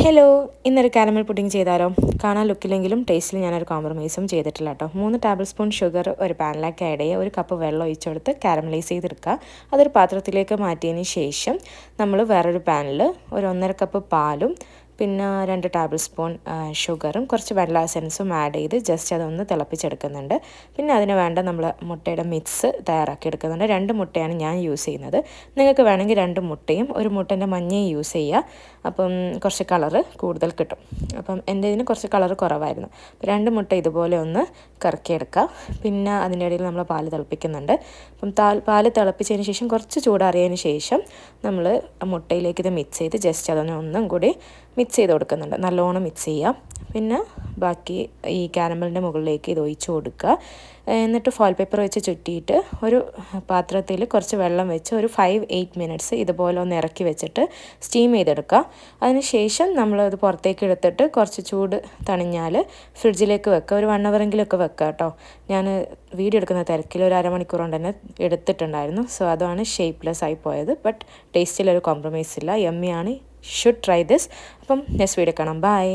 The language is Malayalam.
ഹലോ, ഇന്നൊരു കാരമൽ പുഡിംഗ് ചെയ്താലോ? കാണാൻ ലുക്കിലെങ്കിലും ടേസ്റ്റിൽ ഞാനൊരു കോംപ്രമൈസും ചെയ്തിട്ടില്ല കേട്ടോ. 3 ടേബിൾ സ്പൂൺ ഷുഗർ ഒരു പാനിലേക്ക് ആഡ് ചെയ്യുക, 1 കപ്പ് വെള്ളം ഒഴിച്ചെടുത്ത് കാരമലൈസ് ചെയ്തെടുക്കുക. അതൊരു പാത്രത്തിലേക്ക് മാറ്റിയതിന് ശേഷം നമ്മൾ വേറൊരു പാനിൽ ഒരു 1.5 കപ്പ് പാലും പിന്നെ 2 ടേബിൾ സ്പൂൺ ഷുഗറും കുറച്ച് വെള്ള എസൻസും ആഡ് ചെയ്ത് ജസ്റ്റ് അതൊന്ന് തിളപ്പിച്ചെടുക്കുന്നുണ്ട്. പിന്നെ അതിന് വേണ്ട നമ്മൾ മുട്ടയുടെ മിക്സ് തയ്യാറാക്കി എടുക്കുന്നുണ്ട്. 2 മുട്ടയാണ് ഞാൻ യൂസ് ചെയ്യുന്നത്. നിങ്ങൾക്ക് വേണമെങ്കിൽ 2 മുട്ടയും 1 മുട്ടേൻ്റെ മഞ്ഞയും യൂസ് ചെയ്യുക. അപ്പം കുറച്ച് കളറ് കൂടുതൽ കിട്ടും. അപ്പം എൻ്റെ ഇതിന് കുറച്ച് കളറ് കുറവായിരുന്നു. 2 മുട്ട ഇതുപോലെ ഒന്ന് കറക്കിയെടുക്കുക. പിന്നെ അതിൻ്റെ ഇടയിൽ നമ്മൾ പാല് തിളപ്പിക്കുന്നുണ്ട്. അപ്പം പാല് തിളപ്പിച്ചതിന് ശേഷം കുറച്ച് ചൂടാറിയതിന് ശേഷം നമ്മൾ മുട്ടയിലേക്ക് ഇത് മിക്സ് ചെയ്ത് ജസ്റ്റ് അതൊന്ന് ഒന്നും കൂടി മിക്സ് ചെയ്ത് കൊടുക്കുന്നുണ്ട്. നല്ലോണം മിക്സ് ചെയ്യുക. പിന്നെ ബാക്കി ഈ കാരമലിൻ്റെ മുകളിലേക്ക് ഇത് ഒഴിച്ച് കൊടുക്കുക. എന്നിട്ട് ഫോയിൽ പേപ്പർ വെച്ച് ചുറ്റിയിട്ട് ഒരു പാത്രത്തിൽ കുറച്ച് വെള്ളം വെച്ച് ഒരു 5-8 മിനിറ്റ്സ് ഇതുപോലെ ഒന്ന് ഇറക്കി വെച്ചിട്ട് സ്റ്റീം ചെയ്തെടുക്കുക. അതിന് ശേഷം നമ്മളത് പുറത്തേക്ക് എടുത്തിട്ട് കുറച്ച് ചൂട് തണിഞ്ഞാൽ ഫ്രിഡ്ജിലേക്ക് വെക്കുക. ഒരു 1 ഹവറെങ്കിലുമൊക്കെ വെക്കുക കേട്ടോ. ഞാൻ വീഡിയോ എടുക്കുന്ന തിരക്കിൽ ഒരു അരമണിക്കൂർ കൊണ്ട് തന്നെ എടുത്തിട്ടുണ്ടായിരുന്നു. സോ അതാണ് ഷേപ്പ്ലെസ് ആയി പോയത്. ബട്ട് ടേസ്റ്റിലൊരു കോംപ്രമൈസ് ഇല്ല. യമ്മിയാണ്. Should try this. അപ്പം നെക്സ്റ്റ് വീഡിയോ കാണാം. ബൈ.